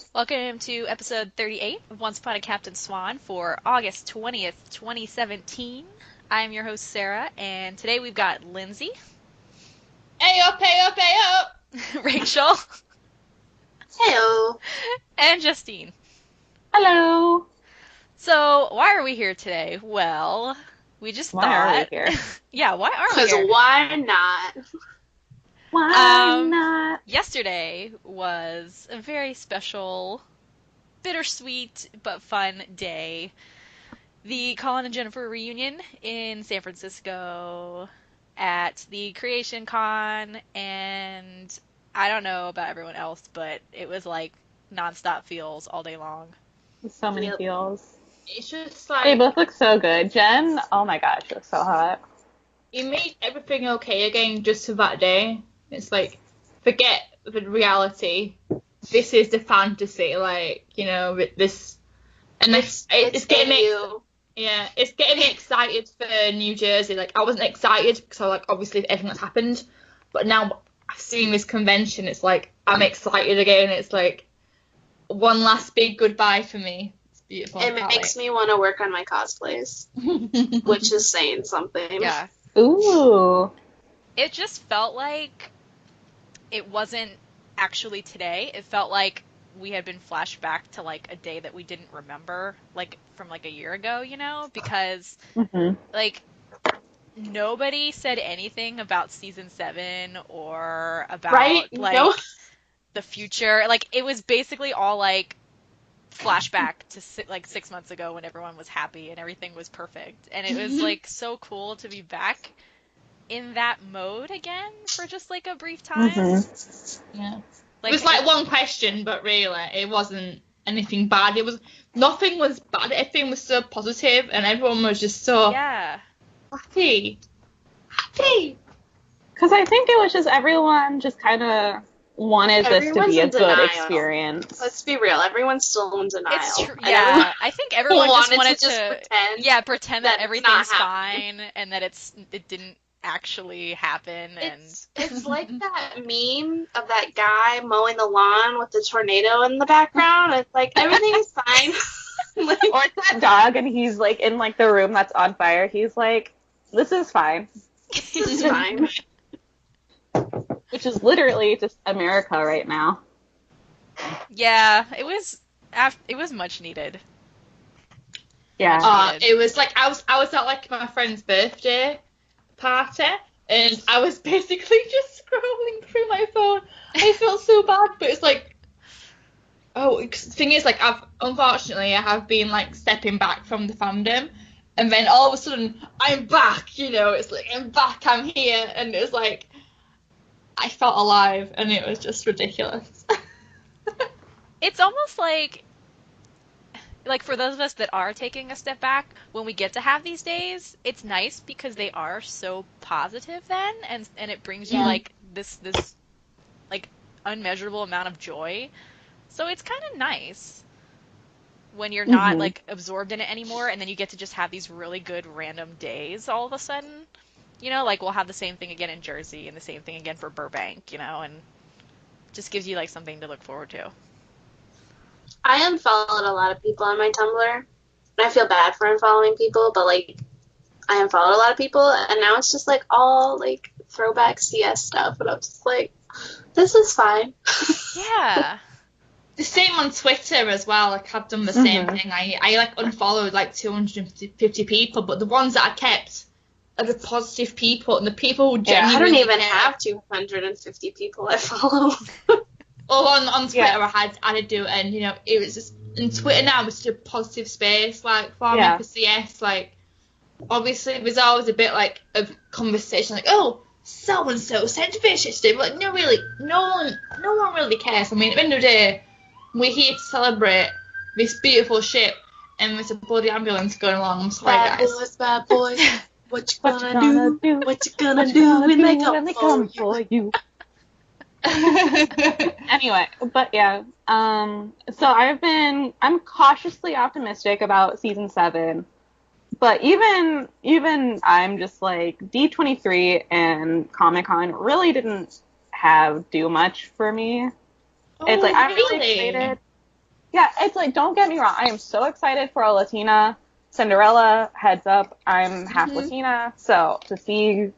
Welcome to episode 38 of Once Upon a Captain Swan for August 20th, 2017. I'm your host, Sarah, and today we've got Lindsay, Hey up, hey up, hey up! Rachel, Heyo. and Justine. Hello. So, why are we here today? Well, we just Why are we thought. here? Yeah, why are we Because here? why not? Why not? Yesterday was a very special, bittersweet, but fun day. The Colin and Jennifer reunion in San Francisco at the Creation Con, and I don't know about everyone else, but it was like nonstop feels all day long. So many Yep. feels. It's just They like, both look so good. Jen, oh my gosh, she looks so hot. it made everything okay again just for that day. It's like, forget the reality. This is the fantasy, this. And it's getting me, you. yeah, it's getting me excited for New Jersey. Like, I wasn't excited because obviously everything that's happened. But now I've seen this convention, it's like, I'm excited again. It's like, one last big goodbye for me. It's beautiful. It makes me want to work on my cosplays, me. which is saying something. Yeah. Ooh. It just felt like it wasn't actually today. It felt like we had been flashed back to like a day that we didn't remember, like from like a year ago, because Mm-hmm. like nobody said anything about season 7 or about Right? like No. the future. Like it was basically all like flashback to like 6 months ago when everyone was happy and everything was perfect. And it was like so cool to be back in that mode again for just like a brief time. Mm-hmm. Yeah. It was like one question, but really, it wasn't anything bad. Nothing was bad. Everything was so positive, and everyone was just so Yeah. happy. Happy. Because I think it was just everyone just kind of wanted this to Everyone's be a in good denial. experience. Let's be real. Everyone's still in denial. It's true. And Yeah, everyone I think everyone just wanted to just pretend that that it's everything's not happening. fine and that it didn't actually happen. And It's like that meme of that guy mowing the lawn with the tornado in the background. It's like everything's fine. Like, Or it's that dog and he's like in like the room that's on fire. He's like, this is fine. this is fine. Which is literally just America right now. yeah, it was much needed. Yeah. It was like I was at like my friend's birthday party, and I was basically just scrolling through my phone. I felt so bad, but it's like, the thing is, like, unfortunately I have been like stepping back from the fandom, and then all of a sudden I'm back. It's like I'm back, I'm here, and it was like I felt alive, and it was just ridiculous. It's almost like for those of us that are taking a step back, when we get to have these days, it's nice because they are so positive then, and it brings you like this like unmeasurable amount of joy. So it's kind of nice when you're not like absorbed in it anymore, and then you get to just have these really good random days all of a sudden. Like we'll have the same thing again in Jersey and the same thing again for Burbank, and just gives you like something to look forward to. I unfollowed a lot of people on my Tumblr. And I feel bad for unfollowing people, but like I unfollowed a lot of people, and now it's just like all like throwback CS stuff, and I'm just like, this is fine. Yeah. The same on Twitter as well. Like I've done the same thing. I like unfollowed like 250 people, but the ones that I kept are the positive people and the people who I genuinely don't even care. have 250 people I follow. Well, on Twitter I had to do it, and it was just, and Twitter now is just a positive space, like for me for CS. Like obviously there's always a bit like of conversation, like, oh, so and so sent fish yesterday, but like, no, really, no one really cares. I mean, at the end of the day, we're here to celebrate this beautiful ship, and there's a bloody ambulance going along. I'm sorry, guys. Bad boys, what you gonna do? What you gonna do when they come for you? Anyway, but yeah. So I'm cautiously optimistic about season 7. But even I'm just like D23 and Comic-Con really didn't do much for me. It's like I'm really excited. Yeah, it's like, don't get me wrong. I am so excited for a Latina Cinderella. Heads up, I'm half Latina, so to see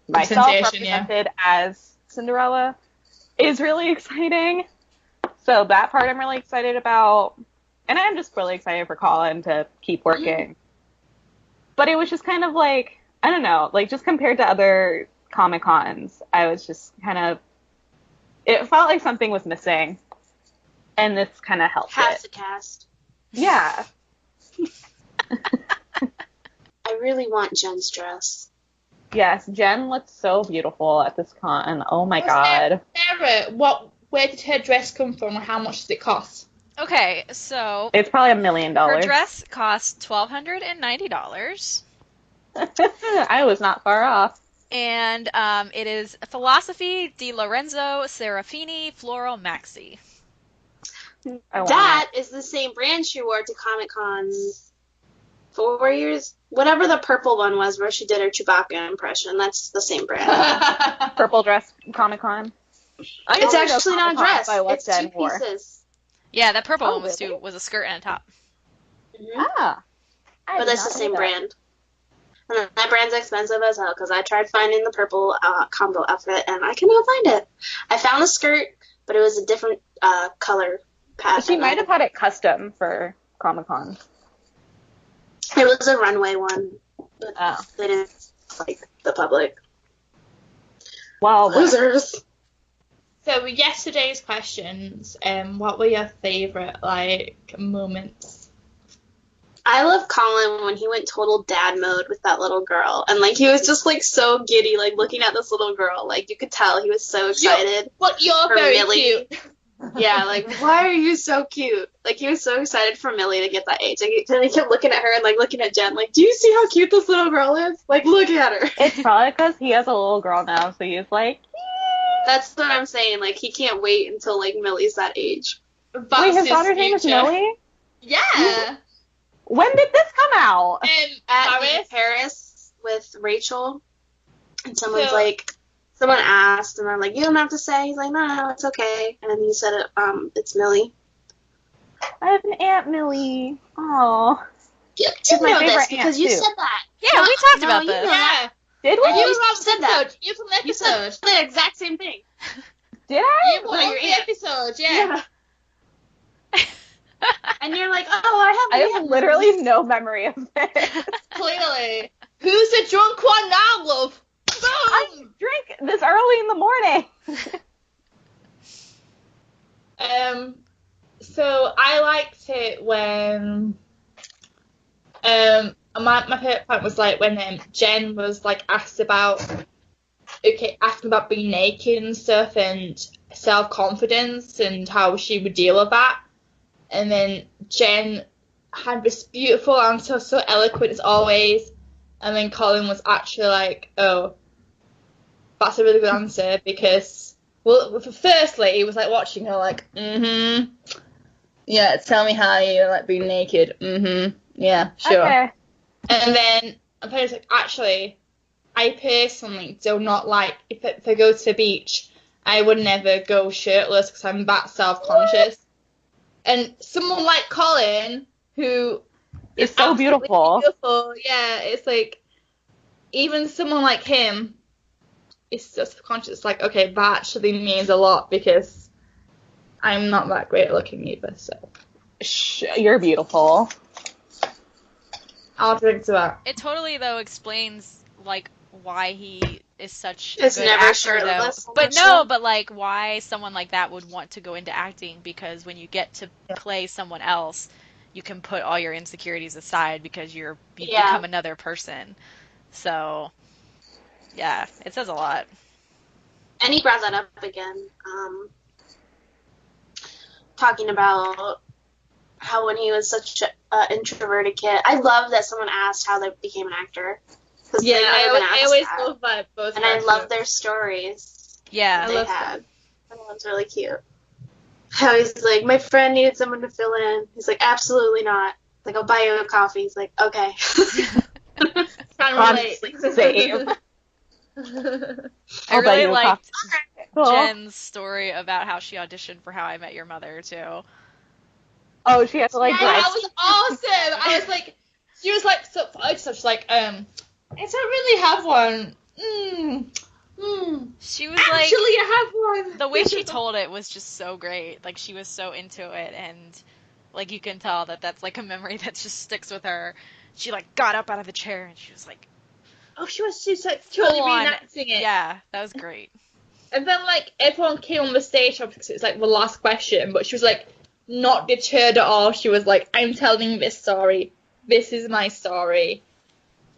myself Representation, yeah. represented as Cinderella is really exciting. So that part I'm really excited about. And I'm just really excited for Colin to keep working. But it was just kind of like, I don't know, like just compared to other Comic-Cons, I was just kind of, it felt like something was missing. And this kind of helped Half it. the cast. Yeah. I really want Jen's dress. Yes, Jen looks so beautiful at this con. Oh my god. Sarah, where did her dress come from, and how much does it cost? Okay, so It's probably $1 million. her dress costs $1,290. I was not far off. And it is Philosophy di Lorenzo Serafini Floral Maxi. That is the same brand she wore to Comic-Con 4 years. Whatever the purple one was where she did her Chewbacca impression. That's the same brand. Purple dress Comic-Con. It's actually not a dress. It's Jen 2 wore. pieces. Yeah, that purple one really? was a skirt and a top. Ah. But that's the same brand. And that brand's expensive as hell because I tried finding the purple combo outfit and I cannot find it. I found the skirt, but it was a different color pattern. She might have had it custom for Comic-Con. It was a runway one. But Oh. they didn't like the public. Well, Losers. So with yesterday's questions, what were your favourite moments? I love Colin when he went total dad mode with that little girl. And he was just so giddy, looking at this little girl. You could tell he was so excited. You're for very Millie. cute. Yeah, why are you so cute? He was so excited for Millie to get that age. He kept looking at her and looking at Jen. Do you see how cute this little girl is? Look at her. it's probably because he has a little girl now, so he's like, That's what I'm saying. He can't wait until Millie's that age. wait, his daughter's name is Millie? Yeah. When did this come out? At Paris with Raechel, and someone asked, and I'm like, you don't have to say. He's like, no, it's okay. And then he said, it's Millie. I have an Aunt Millie. Oh. You She's my know favorite this because aunt, you too. said that. Yeah, we talked about you this. know that. Yeah. Did we? You said that. You from You said episode. the exact same thing. Did I? You from the episode, yeah. And you're like, oh, I have literally no memory of it. Clearly. Who's the drunk one now, love? I Boom! drink this early in the morning. So I liked it when my favorite part was when Jen was asking about being naked and stuff and self-confidence and how she would deal with that. And then Jen had this beautiful answer, so eloquent as always. And then Colin was actually oh, that's a really good answer because, well, firstly, he was watching her yeah, tell me how you like being naked. Yeah, sure. Okay. And then I was actually, I personally do not if I go to the beach, I would never go shirtless because I'm that self-conscious. And someone like Colin, who It's so beautiful. Yeah, it's even someone like him is so subconscious. Okay, that actually means a lot because I'm not that great at looking either. So You're beautiful. I'll drink to that. It totally though explains why he is such a It's good never actor shirtless though. on But the no, show. but why someone like that would want to go into acting because when you get to play someone else, you can put all your insecurities aside because you become another person. So yeah, it says a lot. And he brought that up again, talking about how when he was such an introverted kid. I love that someone asked how they became an actor. Yeah, I always that. love that. Both And I love their stories Yeah. they had. That one's really cute. How he's like, my friend needed someone to fill in. He's like, absolutely not. I'll buy you a coffee. He's like, okay. Honestly, same. I really liked Cool. Jen's story about how she auditioned for How I Met Your Mother too. Oh, she had to like Yeah, drive. that was awesome. I was like, she was like, so she's like, I don't really have one. She was Actually, like, I have one. the way she told it was just so great. Like, she was so into it, and like, you can tell that that's like a memory that just sticks with her. She like got up out of the chair and she was like, Oh, she was like totally full on. reenacting it. Yeah, that was great. And then like everyone came on the stage because it was like the last question, but she was like not deterred at all. She was like, I'm telling this story. This is my story.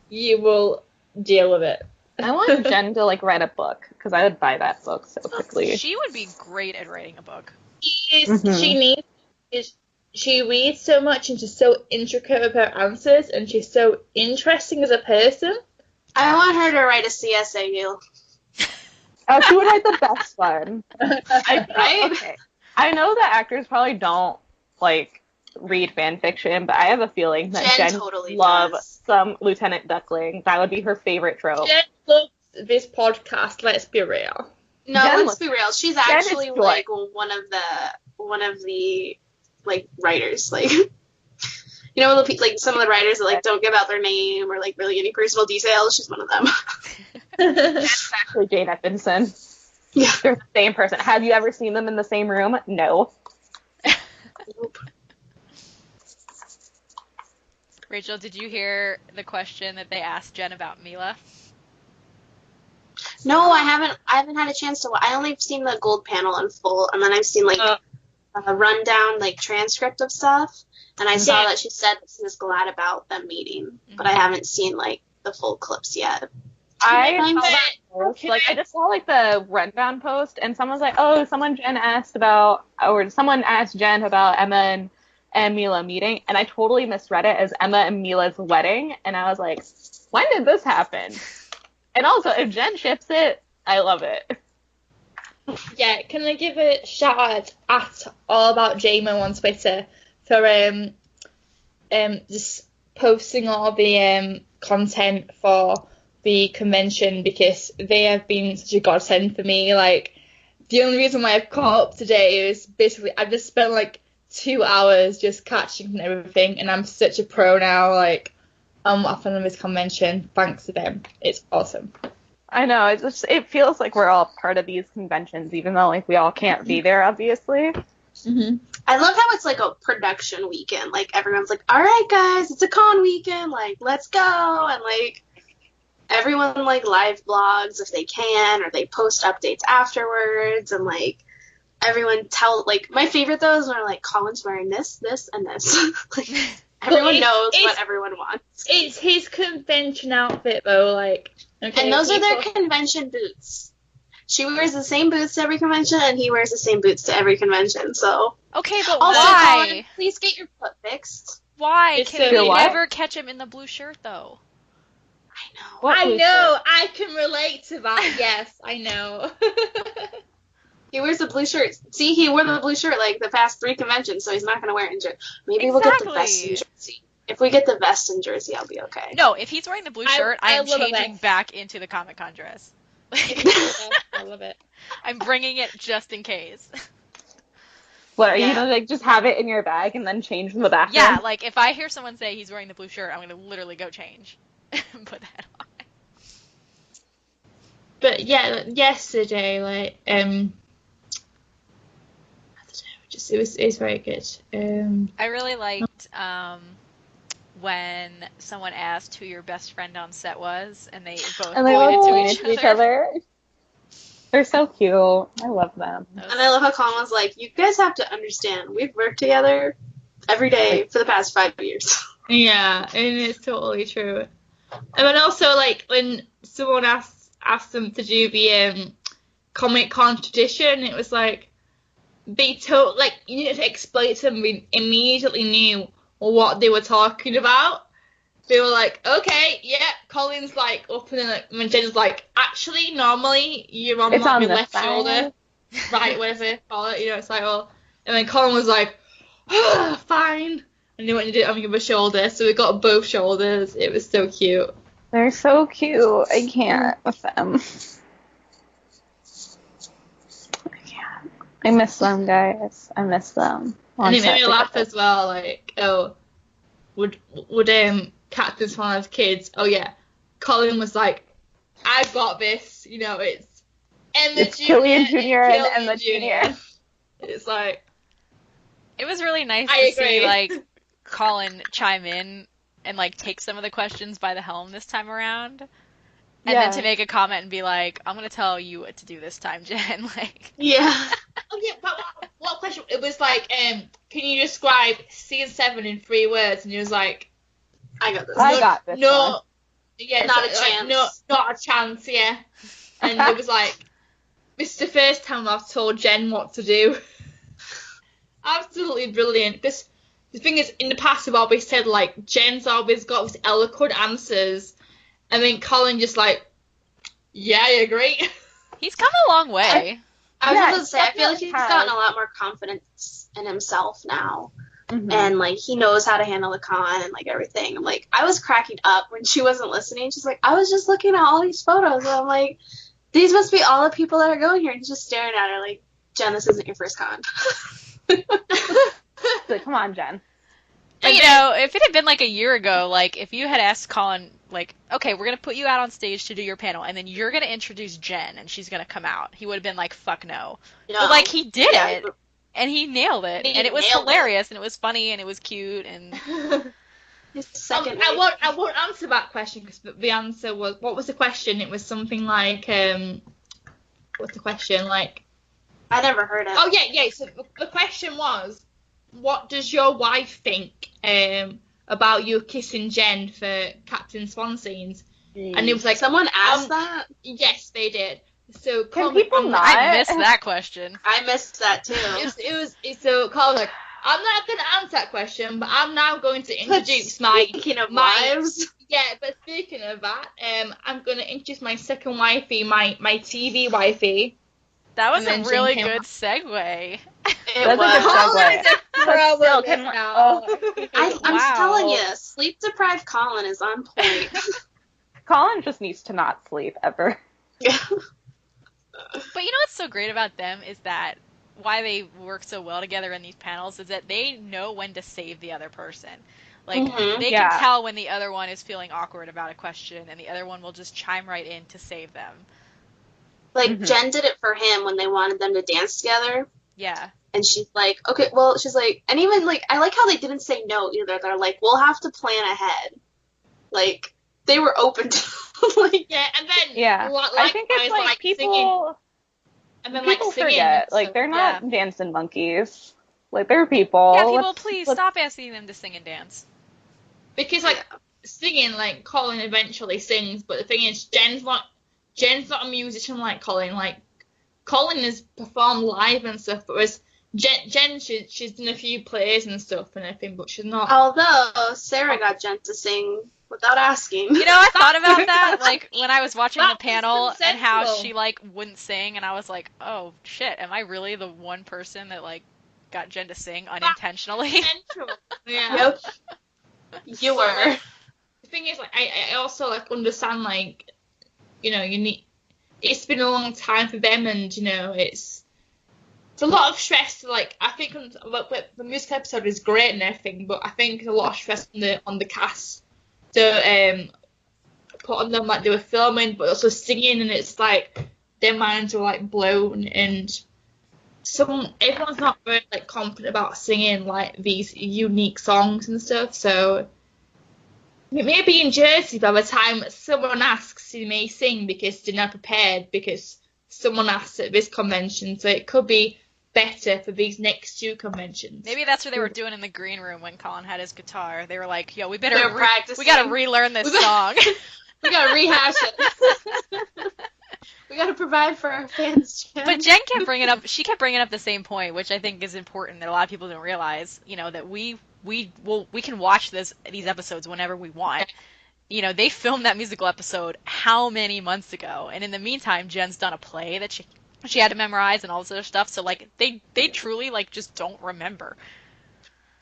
You will deal with it. I want Jen to like write a book because I would buy that book so quickly. She would be great at writing a book. She reads so much and she's so intricate with her answers and she's so interesting as a person. I want her to write a CSAU. Oh, she would write the best one. Right? Okay. I know that actors probably don't like read fan fiction, but I have a feeling that Jen Jen totally loves does. some Lieutenant Duckling. That would be her favorite trope. Jen loves this podcast, let's be real. No, Jen let's be real. She's Jen is actually joy. like one of the like writers, like you know, like some of the writers that like don't give out their name or like really any personal details. She's one of them. That's actually Jane Atkinson. Yeah. They're the same person. Have you ever seen them in the same room? No. Nope. Rachel, did you hear the question that they asked Jen about Mila? No, I haven't had a chance to. I only seen the gold panel in full, and then I've seen like a rundown, like transcript of stuff. And I saw that she said she was glad about them meeting, but I haven't seen like the full clips yet. I saw that post. Like, I just saw like the rundown post, and someone's like, "Oh, someone asked Jen about Emma and Mila meeting," and I totally misread it as Emma and Mila's wedding, and I was like, "When did this happen?" And also, if Jen ships it, I love it. Yeah, can I give a shout out at All About JMO on Twitter for just posting all the content for the convention because they have been such a godsend for me. Like, the only reason why I've caught up today is basically I've just spent like 2 hours just catching everything, and I'm such a pro now. Like, I'm off on this convention thanks to them. It's awesome. I know, it feels like we're all part of these conventions, even though like we all can't be there, obviously. Mm-hmm. I love how it's like a production weekend. Like everyone's like, "All right, guys, it's a con weekend. Like, let's go!" And like everyone like live blogs if they can, or they post updates afterwards, and like everyone like my favorite though is when like Colin's wearing this, and this. Like everyone knows what everyone wants. It's his convention outfit though, like. Okay, And those are their convention boots. She wears the same boots to every convention, and he wears the same boots to every convention. So Okay, but also, why? Colin, please get your foot fixed. Why It's can so we what? never catch him in the blue shirt though? I know. What I blue know, shirt? I can relate to that. Yes, I know. He wears the blue shirt. See, he wore the blue shirt like the past 3 conventions, so he's not going to wear it in Jersey. Maybe we'll get the vest in Jersey. If we get the vest in Jersey, I'll be okay. No, if he's wearing the blue shirt, I am love a changing vest. back into the Comic-Con dress. I love it. I'm bringing it just in case. What, are you Yeah. gonna like just have it in your bag and then change in the bathroom? Yeah, like if I hear someone say he's wearing the blue shirt, I'm gonna literally go change and put that on. But yeah, yesterday, like, I don't know, just it was very good. I really liked when someone asked who your best friend on set was, and they both And they all pointed pointed to each other. They're so cute. I love them. That was- And I love how Colin was like, "You guys have to understand, we've worked together every day for the past 5 years." Yeah, and it's totally true. And then also, like, when someone asked them to do the Comic-Con tradition, it was like they like you needed to explain to them. We immediately knew what they were talking about. They were like, okay, yeah, Colin's like up and then like Jen's like, actually, normally you're on It's like, on your this left side. shoulder, right, whatever you call it, you know, it's like, oh, and then Colin was like, fine, and they went and did it on the other shoulder, so we got both shoulders. It was so cute. They're so cute. I can't with them. I can't. I miss them, guys. I miss them. And it made me laugh as well, like, oh, would Captain Swan have kids? Oh yeah. Colin was like, I've got this, it's Emma Jr. Killian Jr. and Emma Jr. Jr. It's like, It was really nice I to agree. see, like, Colin chime in and, like, take some of the questions by the helm this time around. And then to make a comment and be like, I'm going to tell you what to do this time, Jen. Like, Yeah. Oh yeah, but what question? It was like, can you describe scene 7 in 3 words? And he was like, I got this. I got this no, one. yeah, Not a like, chance. no, not a chance, yeah. And it was like, this is the first time I've told Jen what to do. Absolutely brilliant. Because the thing is, in the past, we've always said, like, Jen's always got these eloquent answers. And then Colin just like, yeah, I agree. he's come a long way. I was Yeah, about to say, I feel like definitely he's has. gotten a lot more confidence in himself now. Mhm. And, like, he knows how to handle the con and, like, everything. I'm like, I was cracking up when she wasn't listening. She's like, I was just looking at all these photos. And I'm like, these must be all the people that are going here. And he's just staring at her like, Jen, this isn't your first con. So, come on, Jen. But, you know, if it had been like a year ago, like, if you had asked Colin, like, okay, we're going to put you out on stage to do your panel, and then you're going to introduce Jen, and she's going to come out, he would have been like, fuck no. No. But, like, he did Yeah, it, and he nailed it, He and it was nailed it. hilarious, and it was funny, and it was cute, and his second I won't answer that question because the answer was, what was the question? It was something like, what's the question? Like, I never heard it. oh yeah. So the question was, what does your wife think about you kissing Jen for Captain Swan scenes? And it was like, Someone asked that? yes, they did. So Can Colin, people I'm not? like, I missed that question. I missed that too. so Colin's like, I'm not going to answer that question, but I'm now going to introduce my Speaking of my wives, yeah. But speaking of that, I'm going to introduce my second wifey, my TV wifey. That was And a then really Jen came good segue. it That's was. a good segue. But still, can, I'm Wow. telling you, sleep deprived Colin is on point. Colin just needs to not sleep ever. But you know what's so great about them is that why they work so well together in these panels is that they know when to save the other person. Like, Mhm. they Yeah. can tell when the other one is feeling awkward about a question, and the other one will just chime right in to save them. Like, Mhm. Jen did it for him when they wanted them to dance together. Yeah. And she's like, okay, well, she's like, and even, like, I like how they didn't say no either. They're like, we'll have to plan ahead. Like, they were open to, like, Yeah, and then Yeah. I think it's like people singing, and then people like singing. forget. So, Like, they're not dancing monkeys. Like, they're people. Yeah, people, Let's- please let's- stop asking them to sing and dance. because like singing, like Colin eventually sings, but the thing is, Jen's not a musician like Colin. Like Colin has performed live and stuff, but whereas Jen she's done a few plays and stuff and everything, but she's not. although Sarah got Jen to sing without asking. You know, I thought about that, like, when I was watching the That was panel and how consensual. she, like, wouldn't sing, and I was like, oh, shit, am I really the one person that, like, got Jen to sing unintentionally? Potential. Yeah. Yep. You were. The thing is, like, I also like understand, like, you need. It's been a long time for them, and it's a lot of stress. Like, I think the music episode is great and everything, but I think there's a lot of stress on the cast to put on them, like they were filming, but also singing, and it's like their minds are like blown, and everyone's not very like confident about singing like these unique songs and stuff. So maybe in Jersey, by the time someone asks, you may sing because they're not prepared because someone asked at this convention. So it could be better for these next 2 conventions. Maybe that's what they were doing in the green room when Colin had his guitar. They were like, yo, we They were practicing. we gotta relearn this song. We gotta rehash it. We gotta provide for our fans, Jen. But Jen kept bringing up, the same point, which I think is important that a lot of people don't realize, that we can watch these episodes whenever we want. They filmed that musical episode how many months ago, and in the meantime, Jen's done a play that she had to memorize and all this other stuff, so, like, they truly, like, just don't remember.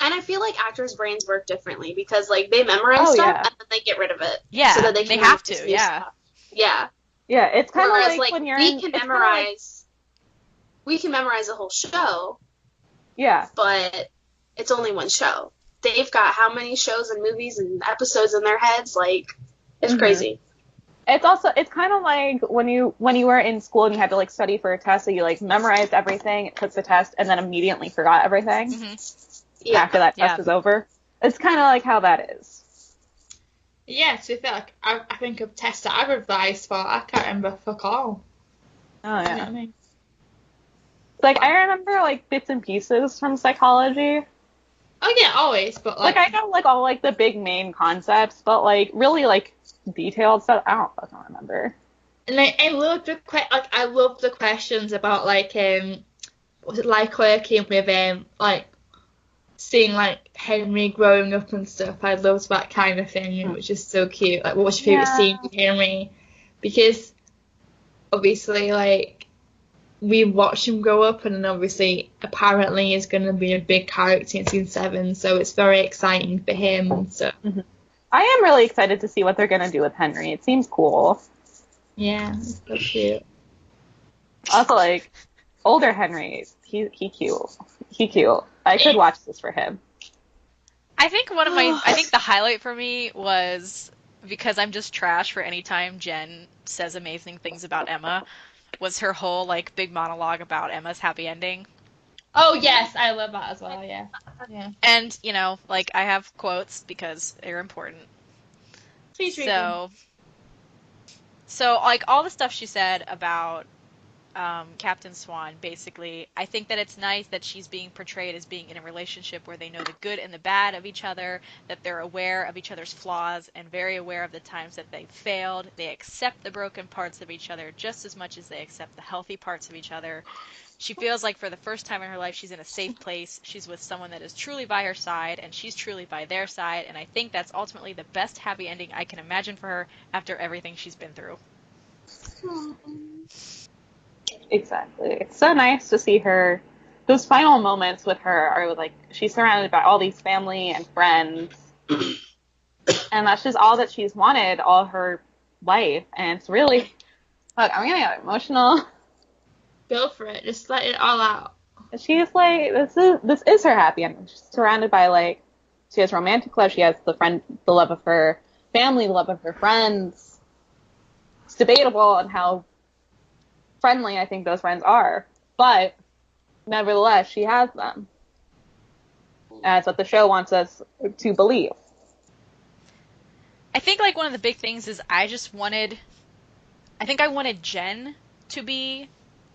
And I feel like actors' brains work differently because, like, they memorize Oh, stuff yeah. and then they get rid of it. Yeah, so that they can have memorize to, new yeah. stuff. Yeah. Yeah, it's kind of Whereas, like when you're we in. can it's kinda memorize. We can memorize a whole show, yeah. but it's only one show. They've got how many shows and movies and episodes in their heads? Like, it's crazy. It's kind of like when you were in school and you had to like study for a test, so you like memorized everything, took the test, and then immediately forgot everything after that test was over. It's kind of like how that is. Yeah, to be fair, like, I think of tests that I revised for, I can't remember fuck all. Oh yeah. You know what I mean? Like I remember like bits and pieces from psychology. Oh yeah, always, but Like I know like all like the big main concepts, but like really like detailed stuff I don't fucking remember. And I love the questions about like was it like working with like seeing like Henry growing up and stuff. I loved that kind of thing, which is so cute. Like, what was your favourite scene with Henry? Because obviously like we watch him grow up, and then obviously apparently is going to be a big character in season 7, so it's very exciting for him and stuff. I am really excited to see what they're going to do with Henry. It seems cool. Yeah, it's so cute. Also, like, older Henry, he cute. He cute. I could watch this for him. I think the highlight for me was, because I'm just trash for any time Jen says amazing things about Emma, was her whole, like, big monologue about Emma's happy ending. Oh, yes, I love that as well, yeah. And, you know, like, I have quotes because they're important. Please read them. So, like, all the stuff she said about Captain Swan, basically, I think that it's nice that she's being portrayed as being in a relationship where they know the good and the bad of each other, that they're aware of each other's flaws and very aware of the times that they've failed. They accept the broken parts of each other just as much as they accept the healthy parts of each other. She feels like for the first time in her life she's in a safe place. She's with someone that is truly by her side, and she's truly by their side, and I think that's ultimately the best happy ending I can imagine for her after everything she's been through. Exactly. It's so nice to see her. Those final moments with her are like she's surrounded by all these family and friends, and that's just all that she's wanted all her life. And it's really, look, I'm gonna get emotional. Go for it. Just let it all out. She's like, this is her happy ending. She's surrounded by like, she has romantic love. She has the love of her family, the love of her friends. It's debatable on how friendly I think those friends are, but nevertheless, she has them. And that's what the show wants us to believe. I think like one of the big things is I wanted Jen to be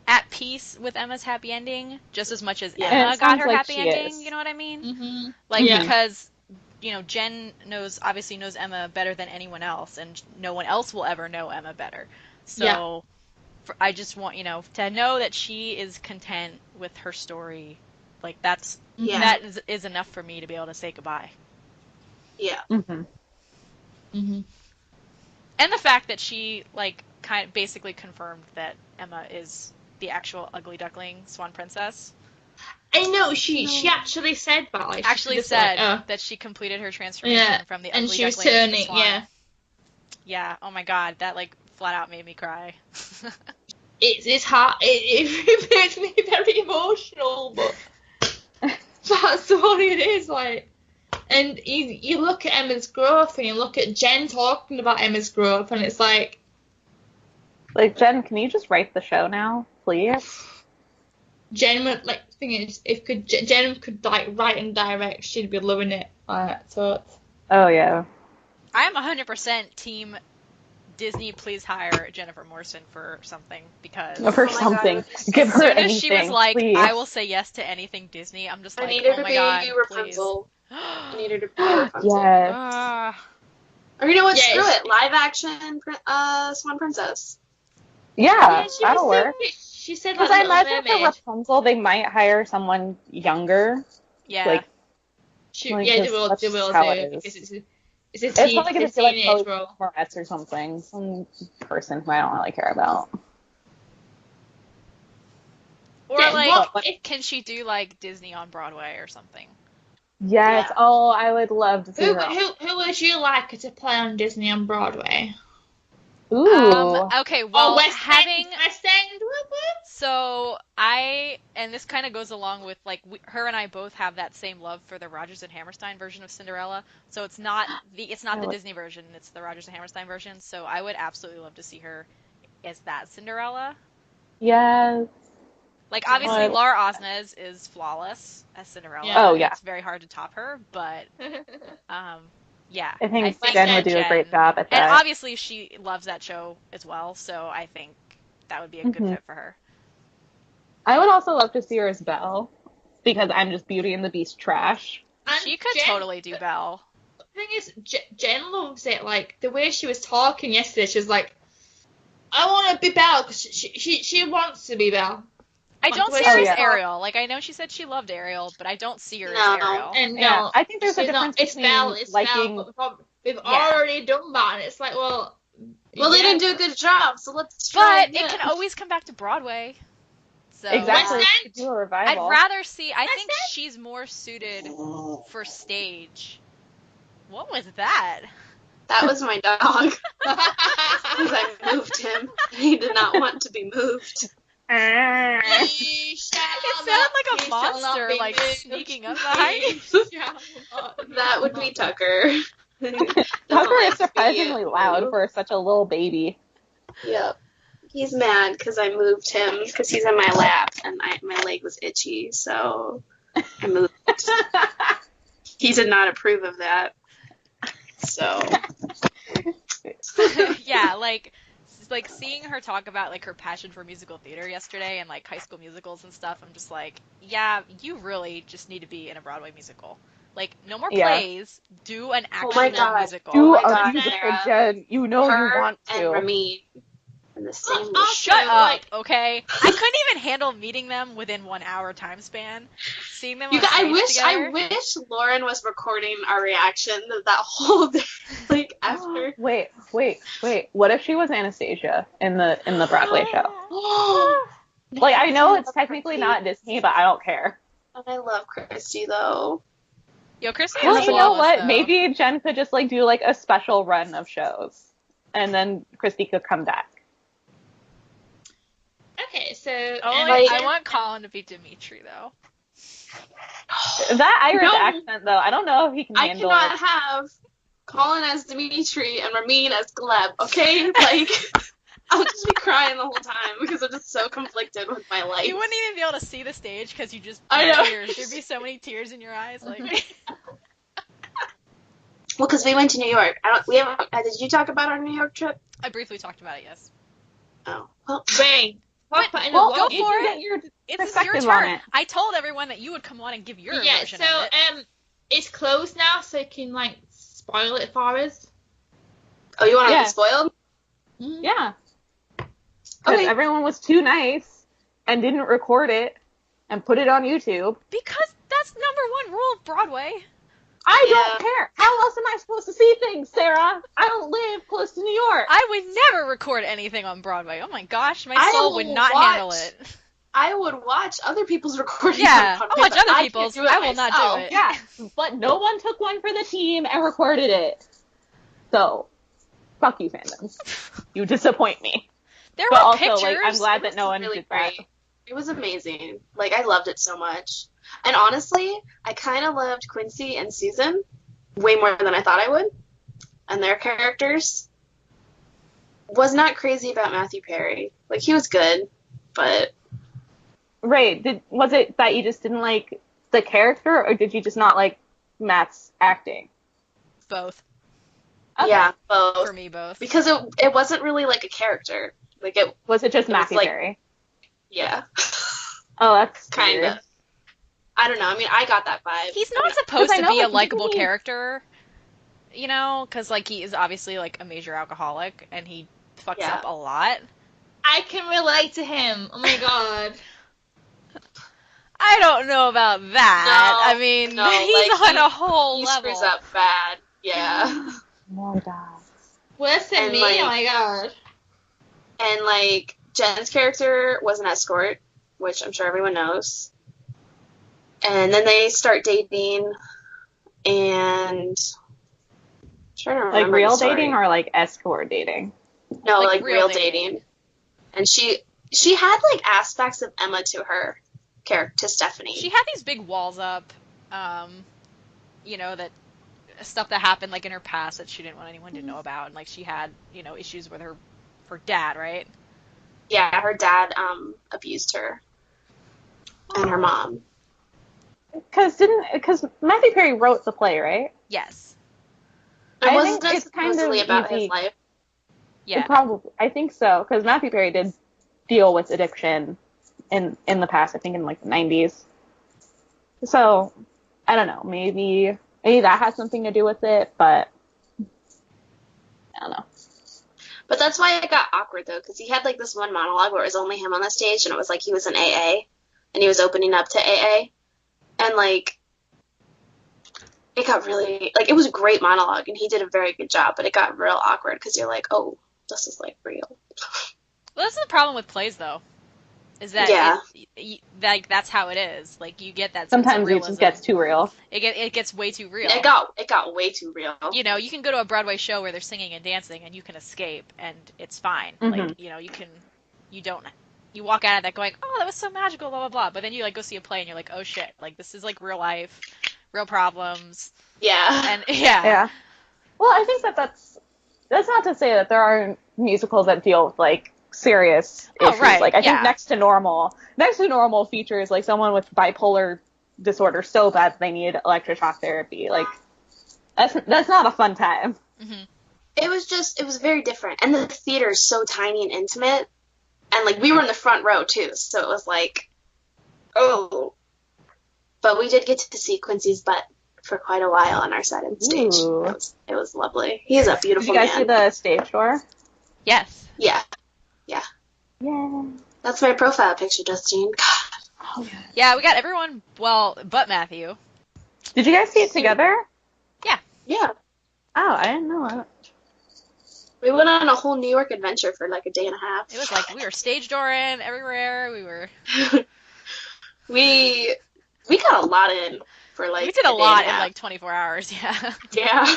at peace with Emma's happy ending just as much as Emma got her happy ending. You know what I mean? Mm-hmm. Like because you know Jen obviously knows Emma better than anyone else, and no one else will ever know Emma better. So I just want to know that she is content with her story. Like that is enough for me to be able to say goodbye. Yeah. Mm-hmm. Mm-hmm. And the fact that she kind of basically confirmed that Emma is the actual ugly duckling swan princess. I know she actually said that. Like, that she completed her transformation from the ugly duckling. And she was turning. To the swan. Yeah. Oh my god, that flat out made me cry. It's hard. It makes me very emotional, but that's what it is like. And you look at Emma's growth, and you look at Jen talking about Emma's growth, and it's like, Jen, can you just write the show now, please? Jen would the thing is, Jen could write and direct, she'd be loving it. So. Oh yeah. I am 100% team Disney. Please hire Jennifer Morrison for something because something. God, give her anything. As she was like, please. I will say yes to anything Disney. I'm just like, need her oh to my be god, Rapunzel. please. I need her to be Rapunzel. Yes. Or you know what? Screw it. Live action Swan Princess. Yeah, that'll work. She said because I imagine for Rapunzel they might hire someone younger. Yeah. They will do. Because it's a it's probably going to be teenage role. Moretz or something. Some person who I don't really care about. Or can she do Disney on Broadway or something? Yes. Yeah. Oh, I would love to see her. Who would you like to play on Disney on Broadway? Ooh. Okay. Well, West End. What? So and this kind of goes along with like her and I both have that same love for the Rodgers and Hammerstein version of Cinderella. So it's not the Disney version, it's the Rodgers and Hammerstein version. So I would absolutely love to see her as that Cinderella. Yes. Like obviously Laura Osnes is flawless as Cinderella. Yeah. Oh, yeah. It's very hard to top her, but yeah. I think Like Jen would do a great job at that. And obviously she loves that show as well, so I think that would be a good fit for her. I would also love to see her as Belle, because I'm just Beauty and the Beast trash. And She could totally do Belle. The thing is, Jen loves it. Like, the way she was talking yesterday, she was like, I want to be Belle, because she wants to be Belle. I don't see her as Ariel. Like, I know she said she loved Ariel, but I don't see her as Ariel. And no, yeah, I think there's a difference it's between Belle, it's liking... Belle, but we've already done that, and it's like, well, they didn't do a good job, so let's try But it can always come back to Broadway. So Exactly. Do a revival. I'd rather see. I think she's more suited for stage. What was that? That was my dog. Because I moved him. He did not want to be moved. It sounded like a monster, like sneaking up behind you. That would be Tucker. Tucker is surprisingly loud for such a little baby. Yep. He's mad because I moved him because he's in my lap and my leg was itchy, so I moved. He did not approve of that. So. Yeah, like seeing her talk about like her passion for musical theater yesterday and like High School Musicals and stuff, I'm just like, yeah, you really just need to be in a Broadway musical. Like, no more plays. Do an actual musical. Do a musical, Jen. You know you want to. And Ramin. In the same Shut up, okay? I couldn't even handle meeting them within 1 hour time span. Seeing them on stage I together. wish Lauren was recording our reaction that whole day, like after. Wait. What if she was Anastasia in the Broadway show? Like, I know it's technically not Disney, but I don't care. I love Christy though. Yo, Christy. Well, you know what? Though. Maybe Jen could just like do like a special run of shows, and then Christy could come back. Okay, so I want Colin to be Dimitri though. That Irish accent though, I don't know if he can handle it. I cannot have Colin as Dimitri and Ramin as Gleb, okay? Like, I'll just be crying the whole time because I'm just so conflicted with my life. You wouldn't even be able to see the stage because you just tears. There'd be so many tears in your eyes, like. Well, because we went to New York. Did you talk about our New York trip? I briefly talked about it, yes. Oh, well, bang. Go for it. It's your turn. I told everyone that you would come on and give your version of it. It's closed now, so you can like spoil it for us. Oh, you want to be spoiled? Yeah. Because everyone was too nice and didn't record it and put it on YouTube. Because that's #1 rule of Broadway. I don't care. How else am I supposed to see things, Sarah? I don't live close to New York. I would never record anything on Broadway. Oh my gosh, my soul would not handle it. I would watch other people's recordings. Yeah, I'll watch other people's. I will not do it. Yeah, but no one took one for the team and recorded it. So, fuck you, fandom. You disappoint me. There but were also, pictures. Like, I'm glad that no one really did that. It was amazing. Like, I loved it so much. And honestly, I kind of loved Quincy and Susan way more than I thought I would. And their characters. Was not crazy about Matthew Perry. Like, he was good, but... Right. Was it that you just didn't like the character, or did you just not like Matt's acting? Both. Okay. Yeah, both. For me, both. Because it wasn't really like a character. Like, Was it just Matthew Perry? Yeah. Oh, that's kind of. I don't know. I mean, I got that vibe. He's not supposed to be a likable character, you know, because like he is obviously like a major alcoholic and he fucks up a lot. I can relate to him. Oh my god. I don't know about that. I mean, he's like, on a whole level. He screws up bad. Yeah. Oh god. Worse than me. Oh my god. And like Jen's character was an escort, which I'm sure everyone knows. And then they start dating, and I'm trying to remember like real dating or like escort dating? No, like real dating. And she she had like aspects of Emma to her character, to Stephanie. She had these big walls up, that stuff that happened like in her past that she didn't want anyone to know about, and like she had, issues with her dad, right? Yeah, her dad abused her and her mom. Because Matthew Perry wrote the play, right? Yes. It I wasn't think it's kind of supposedly about easy. his life. Yeah. I think so, because Matthew Perry did deal with addiction in the past, I think in like the 90s. So, I don't know, maybe that has something to do with it, but I don't know. But that's why it got awkward, though, because he had like this one monologue where it was only him on the stage, and it was like he was in AA, and he was opening up to AA, and like it got really, like, it was a great monologue, and he did a very good job, but it got real awkward because you're like, oh, this is like real. Well, this is the problem with plays, though, is that like that's how it is. Like you get that. Sometimes it just gets too real. It gets way too real. It got way too real. You can go to a Broadway show where they're singing and dancing, and you can escape, and it's fine. Mm-hmm. Like you walk out of that going, oh, that was so magical, blah blah blah. But then you like go see a play, and you're like, oh shit, like this is like real life, real problems. Yeah. And yeah. Well, I think that's not to say that there aren't musicals that deal with like serious issues. Right. Like I think Next to Normal features like someone with bipolar disorder so bad that they need electroshock therapy. Like that's not a fun time. Mm-hmm. It was very different, and the theater is so tiny and intimate, and like we were in the front row too, so it was like, oh. But we did get to see Quincy's butt for quite a while on our side of the stage. It was lovely. He's a beautiful man. Did you guys see the stage door? Yes. Yeah. Yeah. That's my profile picture, Justine. God. Oh, yeah. Yeah, we got everyone, but Matthew. Did you guys see it together? Yeah. Oh, I didn't know that. We went on a whole New York adventure for like a day and a half. It was like we were stage dooring everywhere. We were. we got a lot in for like. We did a lot in like 24 hours. Yeah. Yeah.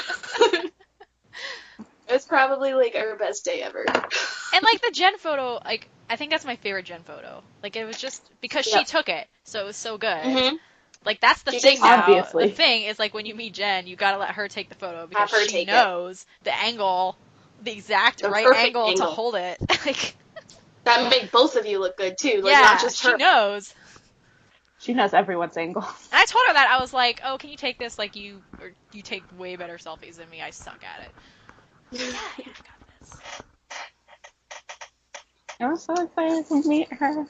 It was probably like our best day ever. And like the Jen photo, like I think that's my favorite Jen photo. Like it was just because she took it, so it was so good. Mm-hmm. Like that's the thing now. Obviously. The thing is like when you meet Jen, you gotta let her take the photo because Have her she take knows the angle, the exact The right perfect angle to angle. hold it. Like That would make both of you look good too. Like yeah, not just her. she knows. She knows everyone's angle. And I told her that I was like, "Oh, can you take this? Like you take way better selfies than me. I suck at it." Yeah, I got this. I'm so excited to meet her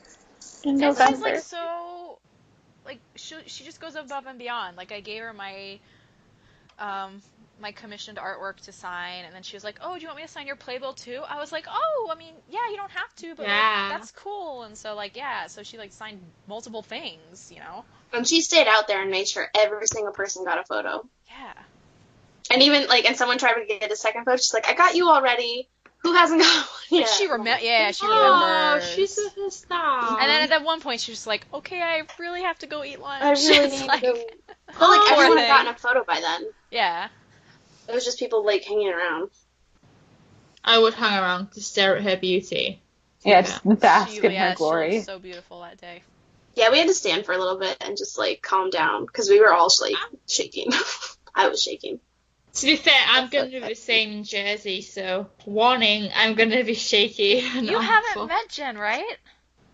in And November. she's like so, like she just goes above and beyond. Like I gave her my my commissioned artwork to sign, and then she was like, "Oh, do you want me to sign your playbill too?" I was like, "Oh, I mean, yeah, you don't have to, but like, that's cool." And so like so she like signed multiple things, And she stayed out there and made sure every single person got a photo. Yeah. And even like, and someone tried to get a second photo. She's like, "I got you already. Who hasn't got one yet?" She remembers. Oh, she's a star. And then at that one point, she was like, "Okay, I really have to go eat lunch." I really It's need like, to. But like poor everyone thing. had gotten a photo by then. Yeah. It was just people like hanging around. I would hang around to stare at her beauty. Yeah, just bask in She her glory. looked so beautiful that day. Yeah, we had to stand for a little bit and just like calm down because we were all like shaking. I was shaking. To be fair, I'm going to be the same in Jersey, so warning, I'm going to be shaky. And You awful. haven't met Jen, right?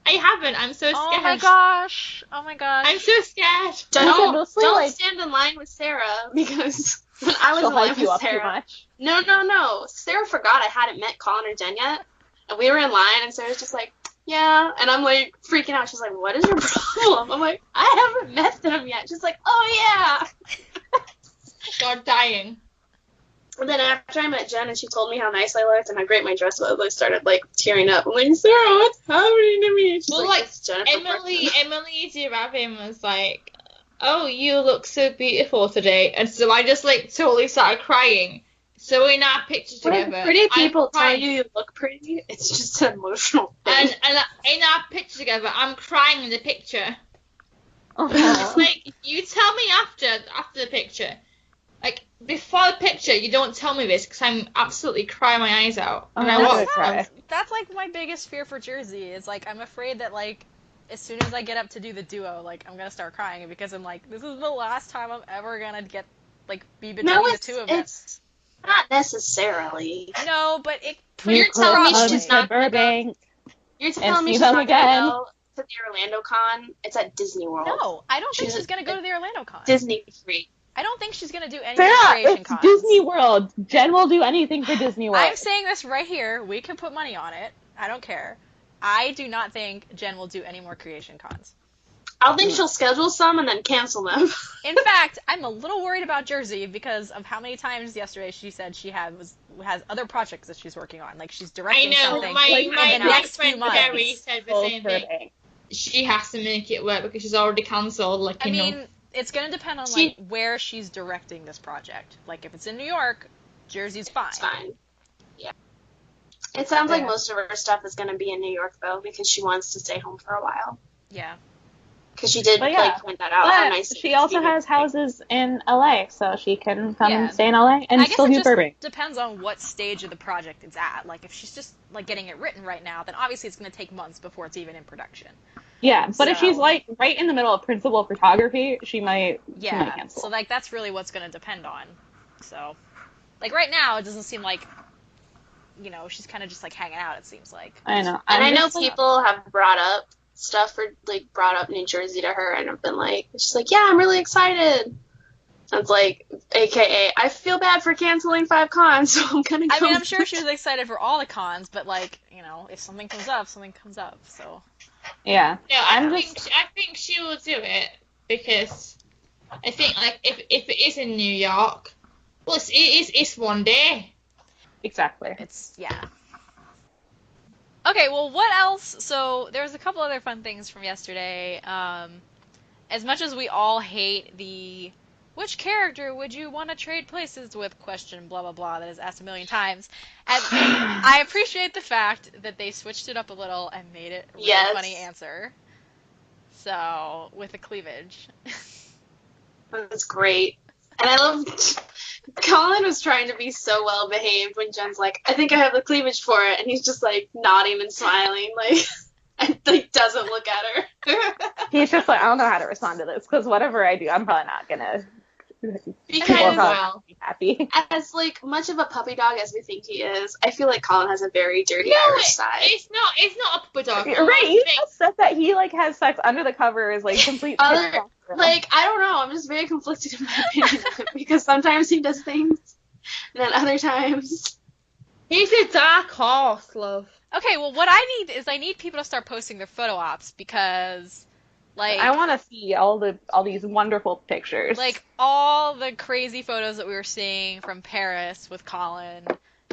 I haven't. I'm so scared. Oh my gosh. I'm so scared. Don't like- stand in line with Sarah because when I was She'll in line hype you with up too Sarah. much. No. Sarah forgot I hadn't met Colin or Jen yet, and we were in line, and Sarah's just like, "Yeah," and I'm like freaking out. She's like, "What is your problem?" I'm like, "I haven't met them yet." She's like, "Oh yeah." God, dying. And then after I met Jen and she told me how nice I looked and how great my dress was, I started like tearing up. I'm like, "Sarah, what's happening to me?" She's Well, like, like, "It's Jennifer Emily Brooks." Rabin was like, "Oh, you look so beautiful today," and so I just like totally started crying. So in our picture When together, pretty people I'm tell crying. you look pretty, it's just an emotional thing. and in our picture together, I'm crying in the picture. Oh. It's like, you tell me after the picture. Like, before the picture, you don't tell me this, because I'm absolutely crying my eyes out. I'm And I not was, gonna cry. that's like my biggest fear for Jersey is like I'm afraid that like as soon as I get up to do the duo, like I'm gonna start crying because I'm like this is the last time I'm ever gonna get like be between No, the two of them. it's not necessarily. No, but it You're telling me probably. she's not gonna go. Burbank. You're telling me see she's them not again. gonna go to the Orlando Con? It's at Disney World. No, I don't think She's she's gonna go to the Orlando con. Disney free. I don't think she's gonna do any Sarah, creation it's cons. Disney World. Jen will do anything for Disney World. I'm saying this right here. We can put money on it. I don't care. I do not think Jen will do any more creation cons. I don't think she'll schedule some and then cancel them. In fact, I'm a little worried about Jersey because of how many times yesterday she said she has other projects that she's working on. Like she's I directing know, something my in the next few friend months. Jerry said the same thing. She has to make it work because she's already cancelled, like, I you know. mean, it's going to depend on like where she's directing this project. Like if it's in New York, Jersey's fine. It's fine. Yeah. It sounds like most of her stuff is going to be in New York, though, because she wants to stay home for a while. Yeah. Because she did like point that out. How nice she also has houses in LA, so she can come stay in LA and I guess still do Burbank. It depends on what stage of the project it's at. Like if she's just like getting it written right now, then obviously it's going to take months before it's even in production. Yeah, but if she's like right in the middle of principal photography, she might cancel. So like that's really what's going to depend on. So like right now it doesn't seem like she's kind of just like hanging out, it seems like. I know. And I know people have brought up stuff brought up New Jersey to her and have been like, she's like, yeah, I'm really excited. It's like, AKA, I feel bad for canceling 5 cons, so I'm gonna go. I mean, I'm sure she was excited for all the cons, but like, if something comes up, something comes up, so. Yeah. Yeah, I think she will do it because I think like if it is in New York, well, it's one day. Exactly. Yeah. Okay, well, what else? So there was a couple other fun things from yesterday. As much as we all hate the which character would you want to trade places with question blah blah blah that is asked a million times, and I appreciate the fact that they switched it up a little and made it a really funny answer. So with the cleavage. That's great. And I love Colin was trying to be so well behaved when Jen's like, I think I have the cleavage for it, and he's just like nodding and smiling, like, and like doesn't look at her. He's just like, I don't know how to respond to this because whatever I do, I'm probably not gonna be happy. As like much of a puppy dog as we think he is, I feel like Colin has a very dirty Irish side. It's not a puppy dog. Right, you said that he like has sex under the covers, like complete. Like, I don't know, I'm just very conflicted in my opinion of it, because sometimes he does things, and then other times... He's a dark horse, love. Okay, well, what I need people to start posting their photo ops, because, like... I want to see all these wonderful pictures. Like, all the crazy photos that we were seeing from Paris with Colin,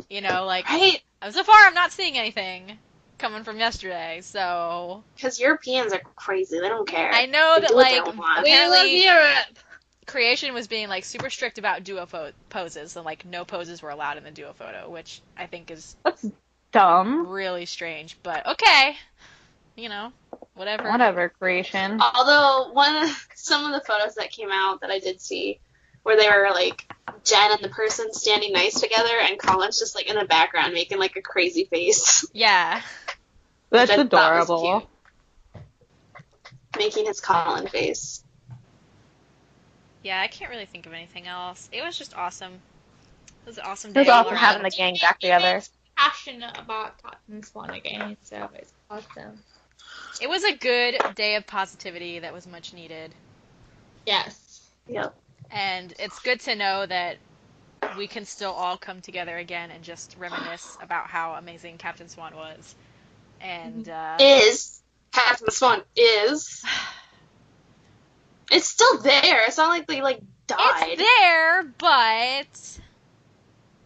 like... Right. So far, I'm not seeing anything coming from yesterday, so... Because Europeans are crazy, they don't care. I know that, like, we love Europe! Creation was being, like, super strict about duo poses, and, like, no poses were allowed in the duo photo, which I think is... That's dumb. Really strange, but okay. Whatever. Whatever, Creation. Although, some of the photos that came out that I did see, where they were, like, Jen and the person standing nice together, and Colin's just, like, in the background making, like, a crazy face. Yeah. That's adorable. Making his Colin face. Yeah, I can't really think of anything else. It was just awesome. It was an awesome day. It was awesome having the gang back together. Passionate about Captain Swan again, so it's awesome. It was a good day of positivity that was much needed. Yes. Yep. And it's good to know that we can still all come together again and just reminisce about how amazing Captain Swan was. And Captain Swan is. It's still there. It's not like they like died. It's there, but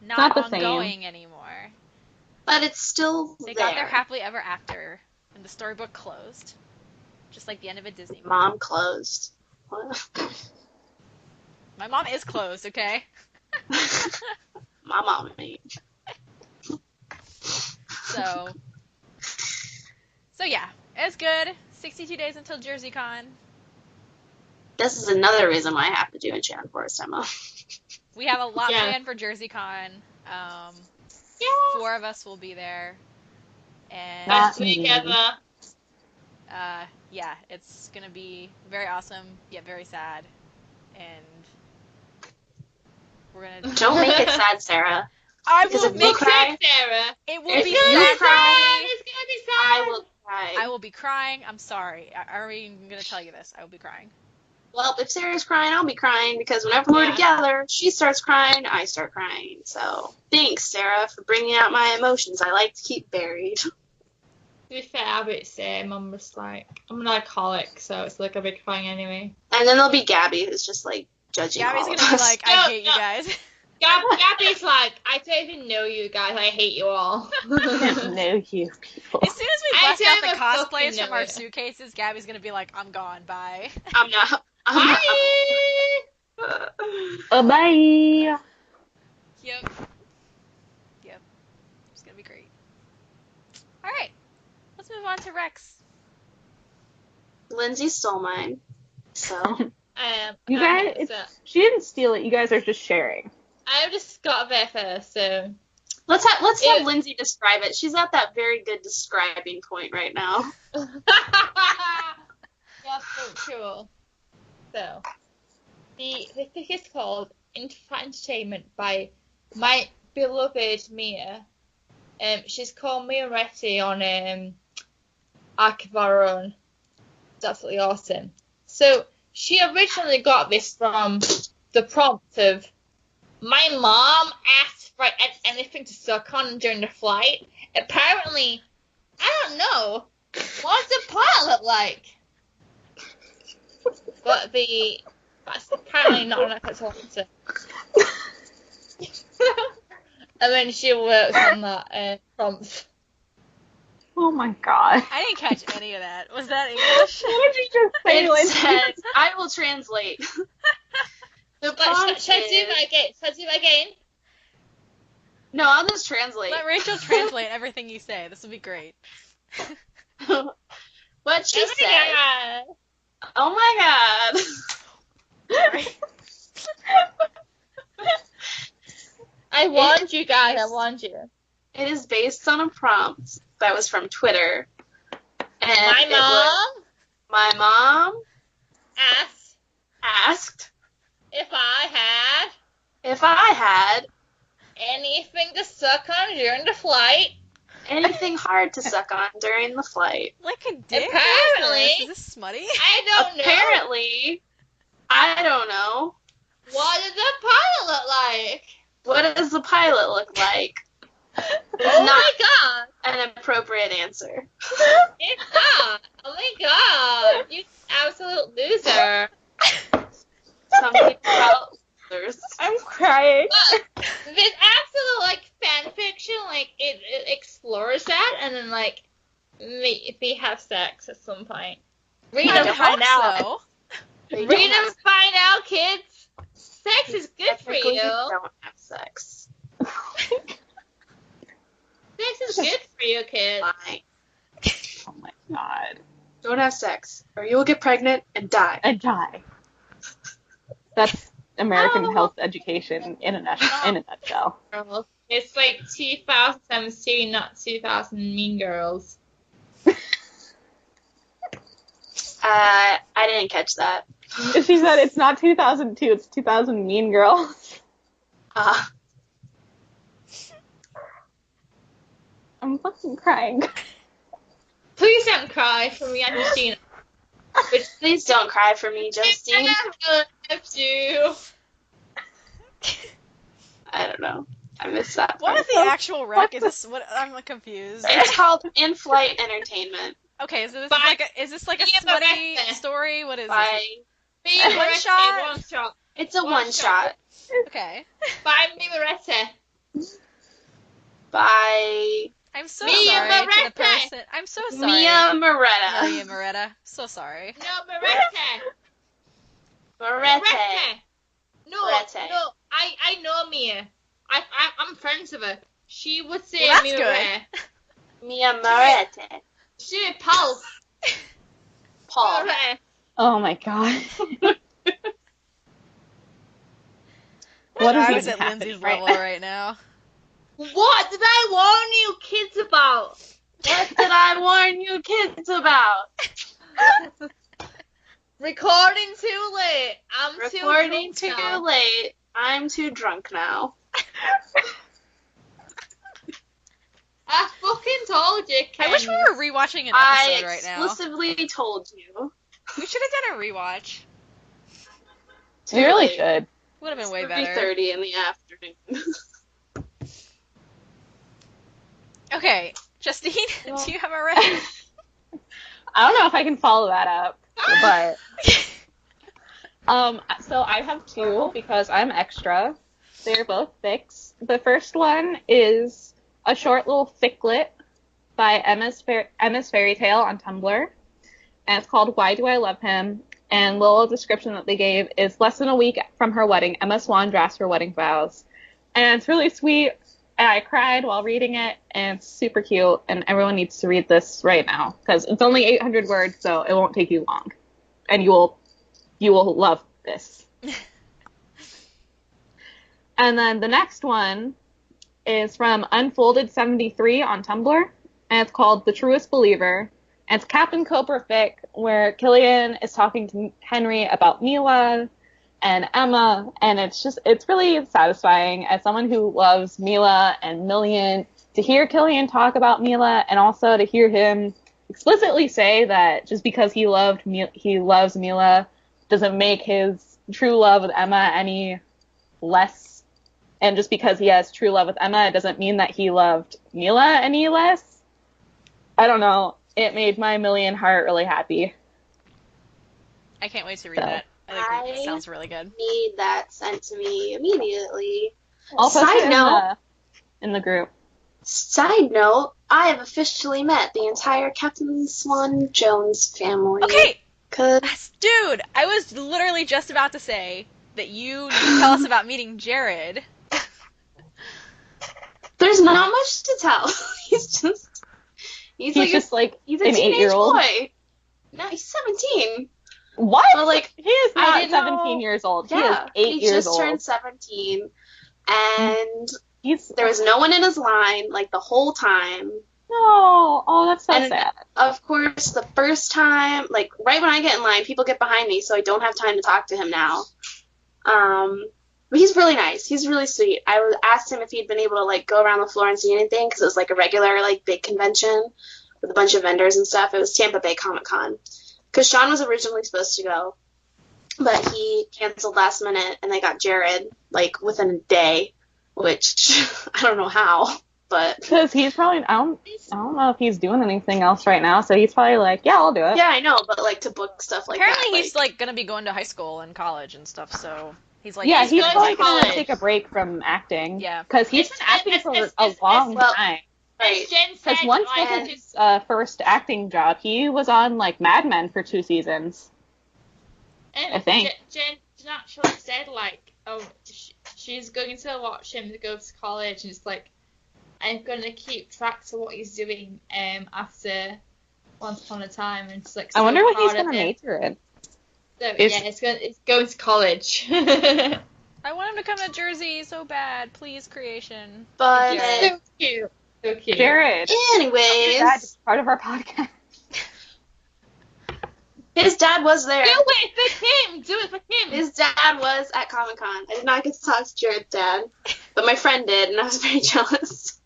not ongoing anymore. But it's still They got their happily ever after, and the storybook closed, just like the end of a Disney movie. Mom closed. What? My mom is closed, okay? My mom ain't. So yeah, it was good. 62 days until JerseyCon. This is another reason why I have to do Enchanted Forest demo. We have a lot planned for JerseyCon. 4 of us will be there. And Not Best week ever. yeah, it's gonna be very awesome yet very sad, and we're gonna. Don't make it sad, Sarah. I Because will if you make cry, it. It will if be you sad for cry, me. It's gonna be I sad. will cry. I will be crying. I'm sorry. I already am gonna tell you this. I will be crying. Well, if Sarah's crying, I'll be crying because whenever we're Yeah. together, she starts crying, I start crying. So thanks, Sarah, for bringing out my emotions I like to keep buried. To be fair, I'll be the same. I'm just like, I'm an alcoholic, so it's like I'll be crying anyway. And then there'll be Gabby, who's just like judging Gabby's all of gonna be us. like, I No, hate you no. guys. Gabby's like, I don't even know you guys. I hate you all. I don't know you people. As soon as we I bust out the don't fucking cosplays know from our it. suitcases, Gabby's gonna be like, I'm gone. Bye. I'm not. Bye. Bye. Yep. It's gonna be great. All right. Let's move on to Rex. Lindsay stole mine. So You guys, she didn't steal it. You guys are just sharing. I just got there first, so. let's have Lindsay describe it. She's at that very good describing point right now. Yeah, so cool. So, the thing is called Entertainment by my beloved Mia. She's called Mia Retty on Arc of Our Own. It's absolutely awesome. So, she originally got this from the prompt of, my mom asked for anything to suck on during the flight. Apparently, I don't know, what's the pilot like? But that's apparently not an acceptable answer. And then she works on that prompt. Oh my god. I didn't catch any of that. Was that English? What did you just say, It Lindsay? says, I will translate. The But prompt should I do is- that again? Should I do that again? No, I'll just translate. Let Rachel translate everything you say. This will be great. What she Oh my said. God. Oh my god. I warned you guys. I warned you. It is based on a prompt that was from Twitter. And My it was- mom my mom asked asked if I if I had had anything to suck on during the flight. anything hard to suck on during the flight. Like a dick? Apparently- Is this smutty? I don't know. Apparently, I don't know. What does the pilot look like? What does the pilot look like? It's Oh not my god. an appropriate answer. It's not. Oh my god. You absolute loser. Some people call losers. I'm crying. This absolute like fan fiction, like it explores that and then like they have sex at some point. Read I and hope find out. so. They Read don't and find out, kids. Sex is good for technically you. don't have sex. Sex is good for you, kids. Fine. Oh my god. Don't have sex, or you will get pregnant and die. I die. That's American health education in a nutshell. Girls. It's like 2017, not 2000 Mean Girls. I didn't catch that. She said it's not 2002, it's 2000 Mean Girls. I'm fucking crying. Please don't cry for me and Justine. Please don't cry for me, Justine. I love you. I don't know. I missed that What part. is the actual wreck? Is this what? I'm confused. It's called in-flight entertainment Okay, so is this like a Yeah, but smutty Rex- story? What is by. Be One Moretti, shot? One shot. It's a One one shot this? Okay. By me Moretti. by I'm so Mia sorry to the Moretta. person. I'm so sorry. Mia Moretta. Maria Moretta. So sorry. No, Moretti. Moretti. Moretti. No, Moretti. no. I know Mia. I'm friends with her. She would say Well, that's Mia good. Moretti. Mia Moretti. She Paul. Paul. Moretti. Oh my god. What is I even was at happening Lindsay's right level now? right now. What did I warn you kids about? What did I warn you kids about? Recording too late. I'm Recording too too drunk now. late. I'm too drunk now. I fucking told you, Ken. I wish we were rewatching an episode I right now. explicitly told you. We should have done a rewatch. We really late. should. Would have been way It's better. 3:30 in the afternoon. Okay, Justine, Well- do you have a right? I don't know if I can follow that up, but so I have two because I'm extra. They're both fics. The first one is a short little ficlet by Emma's Fairy Tale on Tumblr, and it's called Why Do I Love Him? And the little description that they gave is less than a week from her wedding, Emma Swan drafts her wedding vows. And it's really sweet, and I cried while reading it, and it's super cute, and everyone needs to read this right now, because it's only 800 words, so it won't take you long. And you will love this. And then the next one is from Unfolded73 on Tumblr, and it's called The Truest Believer. And it's Captain Cobra fic, where Killian is talking to Henry about Mila and Emma, and it's really satisfying as someone who loves Mila and Million to hear Killian talk about Mila, and also to hear him explicitly say that just because he loves Mila doesn't make his true love with Emma any less, and just because he has true love with Emma, it doesn't mean that he loved Mila any less. I don't know. It made my Million heart really happy. I can't wait to read So. that. I think it I- sounds really good. Need that sent to me immediately. I'll post Side it note. in the group. Side note, I have officially met the entire Captain Swan Jones family. Okay, 'Cause dude, I was literally just about to say that you need to tell us about meeting Jared. there's not much to tell. He's He's like just a an teenage 8-year-old. boy. No, he's 17. What? But like, He is I not didn't know- 17 years old. yeah, he is 8 he years just old. turned 17, and He's there was no one in his line like the whole time. no. Oh, that's so And- sad. Of course, the first time, like right when I get in line, people get behind me, so I don't have time to talk to him now. But he's really nice. He's really sweet. Asked him if he'd been able to like go around the floor and see anything, because it was like a regular like big convention with a bunch of vendors and stuff. It was Tampa Bay Comic-Con. Because Sean was originally supposed to go, but he canceled last minute, and they got Jared like within a day, which I don't know how, but Because he's probably I don't know if he's doing anything else right now, so he's probably like, yeah, I'll do it. yeah, I know. But like to book stuff like Apparently that, he's like gonna be going to high school and college and stuff, so he's like Yeah, he's he's gonna probably like, going to college. take a break from acting. Yeah. Because he's It's- been acting it's- for it's- a it's- long well, time. right. As Jen Because said, once I- was his first acting job, he was on like Mad Men for 2 seasons. I think. Jen actually said, like, oh, she's going to watch him to go to college, and it's like, I'm going to keep track to what he's doing after Once Upon a Time, and it's like, I so wonder what he's proud of going to him. major in. So, Is- yeah, it's going to college. I want him to come to Jersey so bad, please, creation. But Yeah. So cute. So cute. Jared, anyways, that's part of our podcast. his dad was there. Do it for him! Do it for him! His dad was at Comic Con. I did not get to talk to Jared's dad, but my friend did, and I was very jealous.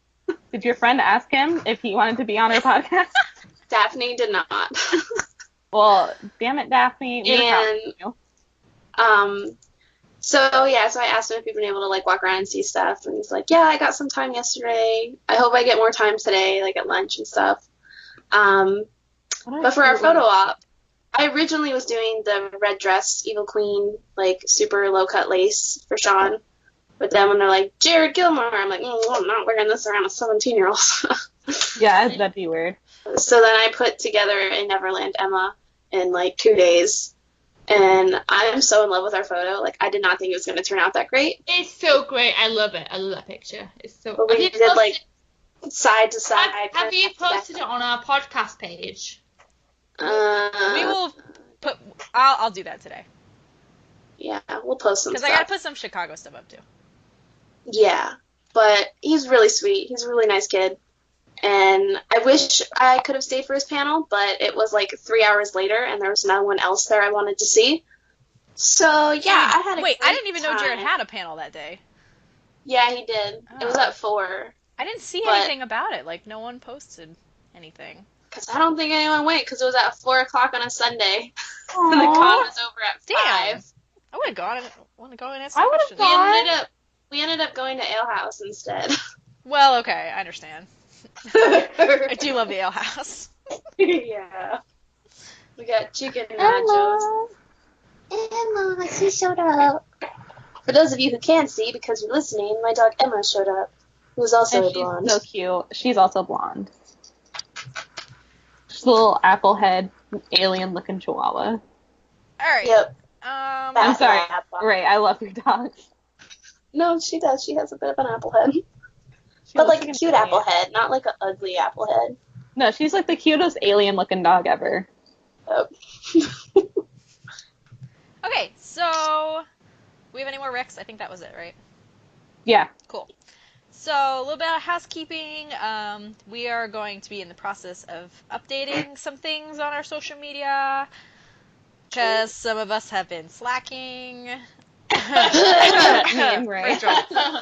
Did your friend ask him if he wanted to be on our podcast? Daphne did not. Well, damn it, Daphne. We had a problem And- with you. So I asked him if he'd been able to like walk around and see stuff, and he's like, "Yeah, I got some time yesterday. I hope I get more time today, like at lunch and stuff." But for our photo op, I originally was doing the red dress, Evil Queen, like super low cut lace for Sean. But then when they're like, Jared Gilmore, I'm like, I'm not wearing this around a 17-year-old. Yeah, that'd be weird. So then I put together a Neverland Emma in like 2 days. And I'm so in love with our photo. Like, I did not think it was going to turn out that great. It's so great. I love it. I love that picture. It's so. But we Have you did, posted- like, Side to side. Have you back to back. posted it on our podcast page? We Uh, will put. I'll do that today yeah, we'll post some because stuff. I gotta put some Chicago stuff up too. Yeah, but he's really sweet. He's a really nice kid. And I wish I could have stayed for his panel, but it was like 3 hours later, and there was no one else there I wanted to see. So yeah, I had a Wait, I great didn't even know time. Jared had a panel that day. Yeah, he did. It was Oh. at 4. I didn't see But- anything about it. Like, no one posted anything. Because I don't think anyone went, because it was at 4 o'clock on a Sunday. Aw. And the con was over at Damn. 5. I would have gone and asked I some would've questions. gone. We ended up going to Ale House instead. Well, okay, I understand. I do love the ale house. Yeah. We got chicken nachos. Emma, she showed up. For those of you who can't see, because you're listening, my dog Emma showed up, who's also And a she's blonde. so cute. She's also blonde. She's a little apple head, alien looking chihuahua. Alright. Yep. I'm sorry. Right, I love your dog. No, she does. She has a bit of an apple head. She But looks like a an cute alien. apple head, not like an ugly apple head. No, she's like the cutest alien looking dog ever. Oh. Okay, so we have any more Ricks? I think that was it, right? Yeah. Cool. So a little bit of housekeeping. We are going to be in the process of updating some things on our social media because some of us have been slacking. Me and Ray. Raechel.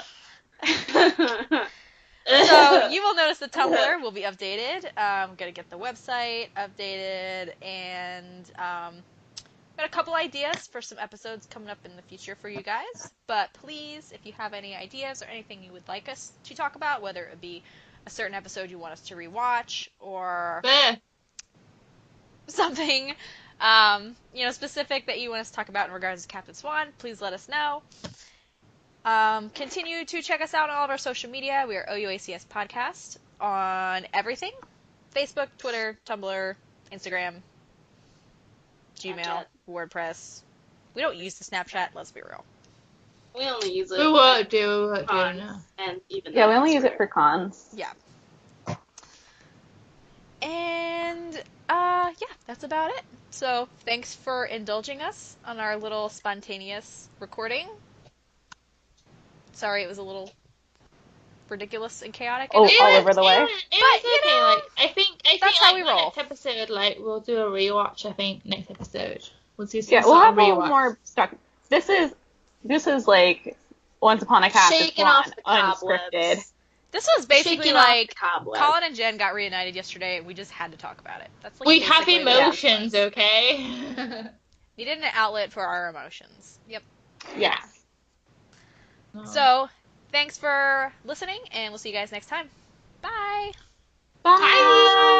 So you will notice the Tumblr will be updated. I'm going to get the website updated, and got a couple ideas for some episodes coming up in the future for you guys. But please, if you have any ideas or anything you would like us to talk about, whether it be a certain episode you want us to rewatch or something specific that you want us to talk about in regards to Captain Swan, please let us know. Continue to check us out on all of our social media. We are OUACS Podcast on everything. Facebook, Twitter, Tumblr, Instagram, Gmail, Snapchat. WordPress. We don't use the Snapchat, let's be real. We only use it We won't do for it cons, now. and even Yeah, we then only it's use it for cons. Yeah. And, that's about it. So, thanks for indulging us on our little spontaneous recording. Sorry it was a little ridiculous and chaotic. Oh, It all was- over the way. It was okay. Like I think that's how we like, roll. Next episode, like we'll do a rewatch. I think next episode we'll do some Yeah, we'll sort have of a little rewatch. more stuff. This is like Once Upon a Captain shaking Swan, off the cobwebs. unscripted. This was basically Shaking off like the cobwebs. Colin and Jen got reunited yesterday, and we just had to talk about it. That's like We have basically what this emotions, was. okay? Needed an outlet for our emotions. Yep. Yeah. So, thanks for listening, and we'll see you guys next time. Bye! Bye. Bye.